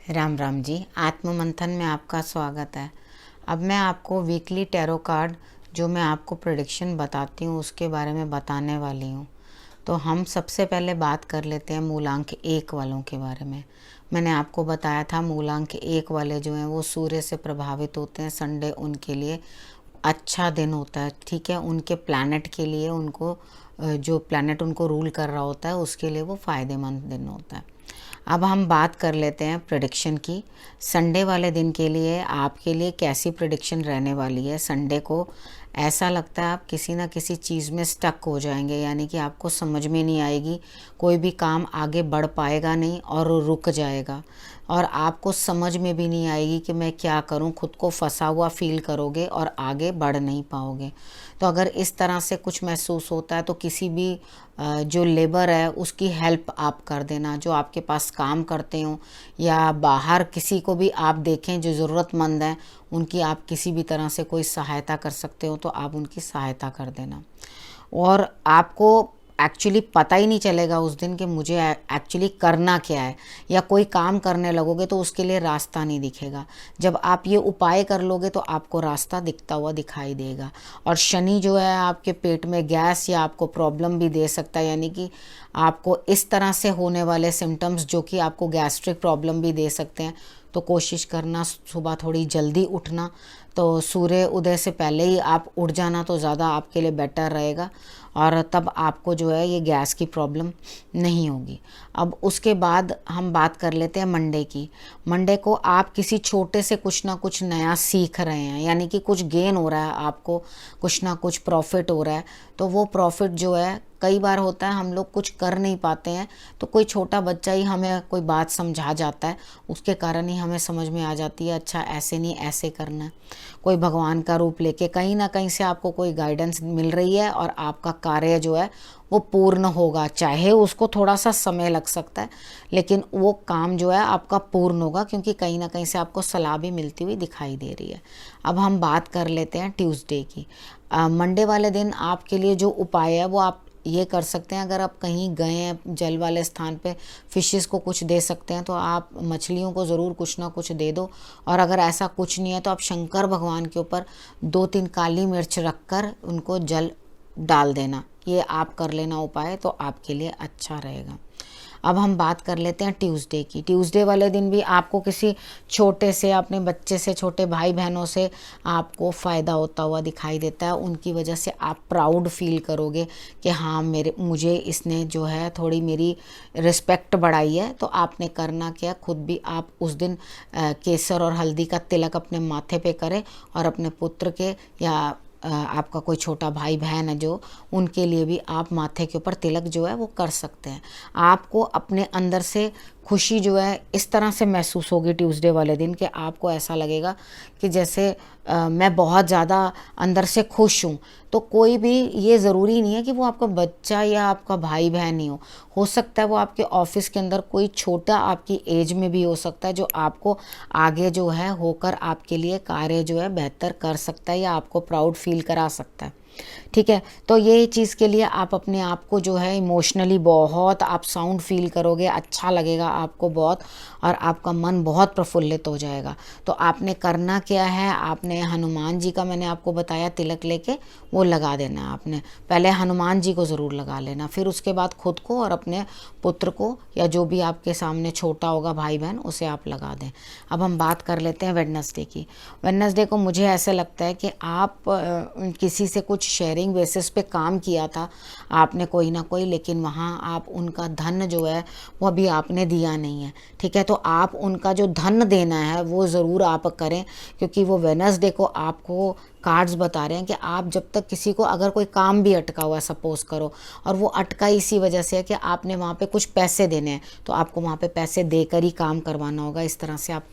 राम राम जी। आत्म मंथन में आपका स्वागत है। अब मैं आपको वीकली टैरो कार्ड जो मैं आपको प्रेडिक्शन बताती हूँ उसके बारे में बताने वाली हूँ। तो हम सबसे पहले बात कर लेते हैं मूलांक 1 वालों के बारे में। मैंने आपको बताया था मूलांक 1 वाले जो हैं वो सूर्य से प्रभावित होते हैं। संडे उनके लिए अच्छा दिन होता है, ठीक है। उनके प्लैनेट के लिए उनको जो प्लैनेट उनको रूल कर रहा होता है उसके लिए वो फ़ायदेमंद दिन होता है। अब हम बात कर लेते हैं प्रेडिक्शन की। संडे वाले दिन के लिए आपके लिए कैसी प्रेडिक्शन रहने वाली है। संडे को ऐसा लगता है आप किसी ना किसी चीज़ में स्टक हो जाएंगे, यानी कि आपको समझ में नहीं आएगी, कोई भी काम आगे बढ़ पाएगा नहीं और रुक जाएगा और आपको समझ में भी नहीं आएगी कि मैं क्या करूं। खुद को फंसा हुआ फील करोगे और आगे बढ़ नहीं पाओगे। तो अगर इस तरह से कुछ महसूस होता है तो किसी भी जो लेबर है उसकी हेल्प आप कर देना, जो आपके पास काम करते हो या बाहर किसी को भी आप देखें जो ज़रूरतमंद है उनकी आप किसी भी तरह से कोई सहायता कर सकते हो तो आप उनकी सहायता कर देना। और आपको एक्चुअली पता ही नहीं चलेगा उस दिन कि मुझे एक्चुअली करना क्या है, या कोई काम करने लगोगे तो उसके लिए रास्ता नहीं दिखेगा। जब आप ये उपाय कर लोगे तो आपको रास्ता दिखता हुआ दिखाई देगा। और शनि जो है आपके पेट में गैस या आपको प्रॉब्लम भी दे सकता है, यानी कि आपको इस तरह से होने वाले सिम्टम्स जो कि आपको गैस्ट्रिक प्रॉब्लम भी दे सकते हैं। तो कोशिश करना सुबह थोड़ी जल्दी उठना, तो सूर्य उदय से पहले ही आप उठ जाना तो ज़्यादा आपके लिए बेटर रहेगा और तब आपको जो है ये गैस की प्रॉब्लम नहीं होगी। अब उसके बाद हम बात कर लेते हैं मंडे की। मंडे को आप किसी छोटे से कुछ ना कुछ नया सीख रहे हैं, यानी कि कुछ गेन हो रहा है, आपको कुछ ना कुछ प्रॉफिट हो रहा है। तो वो प्रॉफिट जो है, कई बार होता है हम लोग कुछ कर नहीं पाते हैं तो कोई छोटा बच्चा ही हमें कोई बात समझा जाता है, उसके कारण ही हमें समझ में आ जाती है अच्छा ऐसे नहीं ऐसे करना है। कोई भगवान का रूप लेके कहीं ना कहीं से आपको कोई गाइडेंस मिल रही है और आपका कार्य जो है वो पूर्ण होगा। चाहे उसको थोड़ा सा समय लग सकता है लेकिन वो काम जो है आपका पूर्ण होगा, क्योंकि कहीं ना कहीं से आपको सलाह भी मिलती हुई दिखाई दे रही है। अब हम बात कर लेते हैं ट्यूसडे की। मंडे वाले दिन आपके लिए जो उपाय है वो आप ये कर सकते हैं। अगर आप कहीं गए हैं जल वाले स्थान पे, फिशेस को कुछ दे सकते हैं तो आप मछलियों को ज़रूर कुछ ना कुछ दे दो। और अगर ऐसा कुछ नहीं है तो आप शंकर भगवान के ऊपर 2-3 काली मिर्च रखकर उनको जल डाल देना। ये आप कर लेना उपाय, तो आपके लिए अच्छा रहेगा। अब हम बात कर लेते हैं ट्यूसडे की। ट्यूसडे वाले दिन भी आपको किसी छोटे से अपने बच्चे से, छोटे भाई बहनों से आपको फ़ायदा होता हुआ दिखाई देता है। उनकी वजह से आप प्राउड फील करोगे कि हाँ मुझे इसने जो है थोड़ी मेरी रिस्पेक्ट बढ़ाई है। तो आपने करना क्या, खुद भी आप उस दिन केसर और हल्दी का तिलक अपने माथे पे करें और अपने पुत्र के या आपका कोई छोटा भाई बहन है जो, उनके लिए भी आप माथे के ऊपर तिलक जो है वो कर सकते हैं। आपको अपने अंदर से खुशी जो है इस तरह से महसूस होगी ट्यूसडे वाले दिन कि आपको ऐसा लगेगा कि जैसे मैं बहुत ज़्यादा अंदर से खुश हूँ। तो कोई भी, ये ज़रूरी नहीं है कि वो आपका बच्चा या आपका भाई बहन ही हो सकता है वो आपके ऑफिस के अंदर कोई छोटा आपकी एज में भी हो सकता है, जो आपको आगे जो है होकर आपके लिए कार्य जो है बेहतर कर सकता है या आपको प्राउड फील करा सकता है। ठीक है, तो ये चीज़ के लिए आप अपने आप को जो है इमोशनली बहुत आप साउंड फील करोगे, अच्छा लगेगा आपको बहुत और आपका मन बहुत प्रफुल्लित हो जाएगा। तो आपने करना क्या है, आपने हनुमान जी का मैंने आपको बताया तिलक लेके वो लगा देना है। आपने पहले हनुमान जी को ज़रूर लगा लेना, फिर उसके बाद खुद को और अपने पुत्र को या जो भी आपके सामने छोटा होगा भाई बहन उसे आप लगा दें। अब हम बात कर लेते हैं वेडनेसडे की। वेडनेसडे को मुझे ऐसा लगता है कि आप किसी से कुछ शेयरिंग बेसिस पे काम किया था आपने कोई ना कोई, लेकिन वहाँ आप उनका धन जो है वो अभी आपने दिया नहीं है। ठीक है, तो आप उनका जो धन देना है वो ज़रूर आप करें, क्योंकि वो वेडनेसडे को आपको कार्ड्स बता रहे हैं कि आप जब तक किसी को, अगर कोई काम भी अटका हुआ है सपोज करो और वो अटका इसी वजह से है कि आपने वहाँ पे कुछ पैसे देने हैं, तो आपको वहाँ पे पैसे देकर ही काम करवाना होगा। इस तरह से आप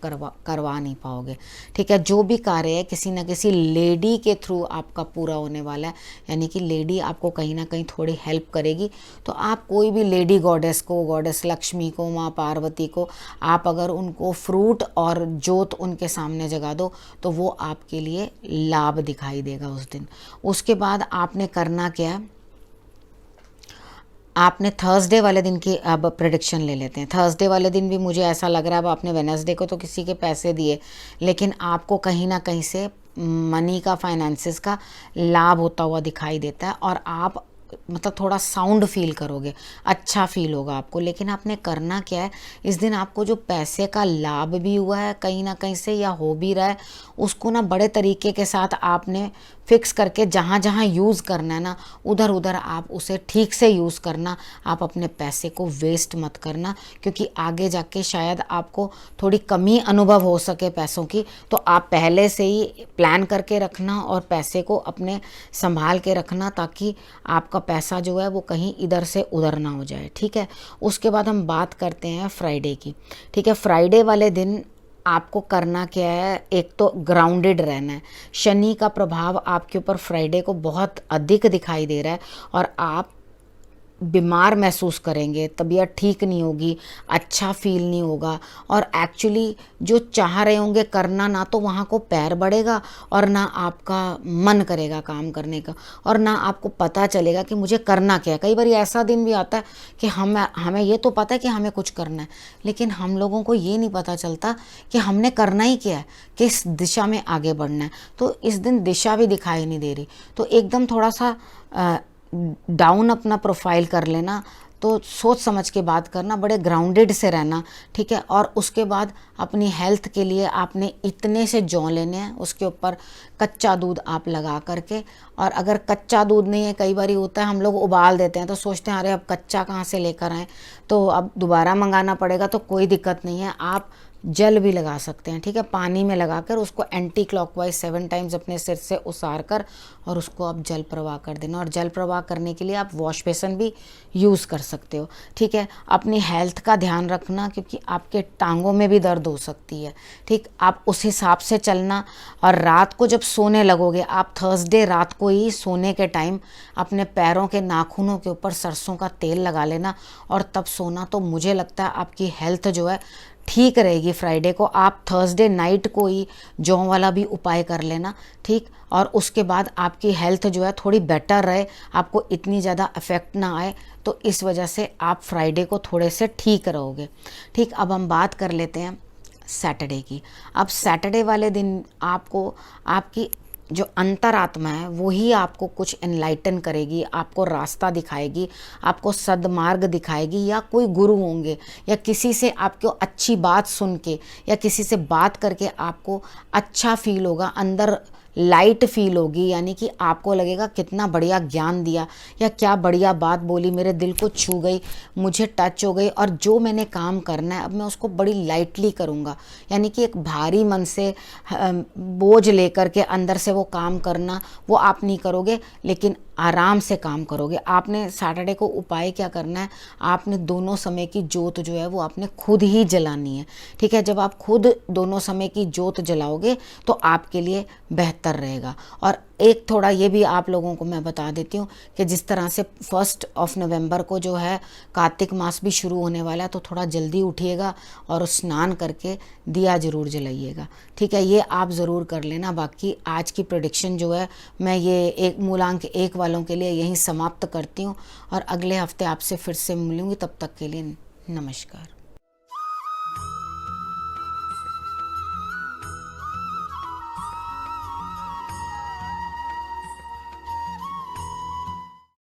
करवा नहीं पाओगे। ठीक है, जो भी कार्य है किसी न किसी लेडी के थ्रू आपका पूरा होने वाला है, यानी कि लेडी आपको कहीं ना कहीं थोड़ी हेल्प करेगी। तो आप कोई भी लेडी गॉडेस को, गॉडेस लक्ष्मी को, माँ पार्वती को, आप अगर उनको फ्रूट और जोत उनके सामने जगा दो तो वो आपके लिए लाभ दिखाई देगा उस दिन। उसके बाद आपने करना क्या है, आपने थर्सडे वाले दिन की अब प्रेडिक्शन ले लेते हैं। थर्सडे वाले दिन भी मुझे ऐसा लग रहा है, अब आपने वेडनेसडे को तो किसी के पैसे दिए, लेकिन आपको कहीं ना कहीं से मनी का, फाइनेंसेस का लाभ होता हुआ दिखाई देता है और आप मतलब थोड़ा साउंड फील करोगे, अच्छा फील होगा आपको। लेकिन आपने करना क्या है, इस दिन आपको जो पैसे का लाभ भी हुआ है कहीं ना कहीं से या हो भी रहा है, उसको ना बड़े तरीके के साथ आपने फिक्स करके जहाँ जहाँ यूज़ करना है ना, उधर उधर आप उसे ठीक से यूज़ करना। आप अपने पैसे को वेस्ट मत करना, क्योंकि आगे जाके शायद आपको थोड़ी कमी अनुभव हो सके पैसों की। तो आप पहले से ही प्लान करके रखना और पैसे को अपने संभाल के रखना, ताकि आपका पैसा जो है वो कहीं इधर से उधर ना हो जाए, ठीक है। उसके बाद हम बात करते हैं फ्राइडे की, ठीक है। फ्राइडे वाले दिन आपको करना क्या है, एक तो ग्राउंडेड रहना है। शनि का प्रभाव आपके ऊपर फ्राइडे को बहुत अधिक दिखाई दे रहा है और आप बीमार महसूस करेंगे, तबीयत ठीक नहीं होगी, अच्छा फील नहीं होगा और एक्चुअली जो चाह रहे होंगे करना, ना तो वहाँ को पैर बढ़ेगा और ना आपका मन करेगा काम करने का, और ना आपको पता चलेगा कि मुझे करना क्या है। कई बार ऐसा दिन भी आता है कि हमें ये तो पता है कि हमें कुछ करना है, लेकिन हम लोगों को ये नहीं पता चलता कि हमने करना ही क्या है, किस दिशा में आगे बढ़ना है। तो इस दिन दिशा भी दिखाई नहीं दे रही, तो एकदम थोड़ा सा डाउन अपना प्रोफाइल कर लेना, तो सोच समझ के बात करना, बड़े ग्राउंडेड से रहना, ठीक है। और उसके बाद अपनी हेल्थ के लिए आपने इतने से जौ लेने हैं, उसके ऊपर कच्चा दूध आप लगा करके, और अगर कच्चा दूध नहीं है, कई बार होता है हम लोग उबाल देते हैं तो सोचते हैं अरे अब कच्चा कहाँ से लेकर आएँ, तो अब दोबारा मंगाना पड़ेगा। तो कोई दिक्कत नहीं है, आप जल भी लगा सकते हैं, ठीक है। पानी में लगाकर उसको एंटी क्लॉकवाइज 7 टाइम्स अपने सिर से उसार कर और उसको आप जल प्रवाह कर देना। और जल प्रवाह करने के लिए आप वॉश बेसन भी यूज़ कर सकते हो, ठीक है। अपनी हेल्थ का ध्यान रखना, क्योंकि आपके टांगों में भी दर्द हो सकती है, ठीक। आप उस हिसाब से चलना। और रात को जब सोने लगोगे, आप थर्सडे रात को ही सोने के टाइम अपने पैरों के नाखूनों के ऊपर सरसों का तेल लगा लेना और तब सोना। तो मुझे लगता है आपकी हेल्थ जो है ठीक रहेगी। फ्राइडे को आप थर्सडे नाइट को ही जौ वाला भी उपाय कर लेना, ठीक। और उसके बाद आपकी हेल्थ जो है थोड़ी बेटर रहे, आपको इतनी ज़्यादा इफ़ेक्ट ना आए, तो इस वजह से आप फ्राइडे को थोड़े से ठीक रहोगे, ठीक। अब हम बात कर लेते हैं सैटरडे की। अब सैटरडे वाले दिन आपको आपकी जो अंतरात्मा है वो ही आपको कुछ एनलाइटन करेगी, आपको रास्ता दिखाएगी, आपको सद्मार्ग दिखाएगी, या कोई गुरु होंगे या किसी से आपको अच्छी बात सुन के या किसी से बात करके आपको अच्छा फील होगा, अंदर लाइट फील होगी, यानी कि आपको लगेगा कितना बढ़िया ज्ञान दिया या क्या बढ़िया बात बोली, मेरे दिल को छू गई, मुझे टच हो गई, और जो मैंने काम करना है अब मैं उसको बड़ी लाइटली करूँगा। यानी कि एक भारी मन से बोझ लेकर के अंदर से वो काम करना वो आप नहीं करोगे, लेकिन आराम से काम करोगे। आपने सैटरडे को उपाय क्या करना है, आपने दोनों समय की जोत जो है वो आपने खुद ही जलानी है, ठीक है। जब आप खुद दोनों समय की जोत जलाओगे तो आपके लिए बेहतर रहेगा। और एक थोड़ा ये भी आप लोगों को मैं बता देती हूँ कि जिस तरह से 1 नवंबर को जो है कार्तिक मास भी शुरू होने वाला है, तो थोड़ा जल्दी उठिएगा और स्नान करके दिया ज़रूर जलाइएगा, ठीक है। ये आप ज़रूर कर लेना। बाकी आज की प्रेडिक्शन जो है मैं ये एक मूलांक 1 वालों के लिए यहीं समाप्त करती हूँ और अगले हफ्ते आपसे फिर से मिलूँगी। तब तक के लिए नमस्कार।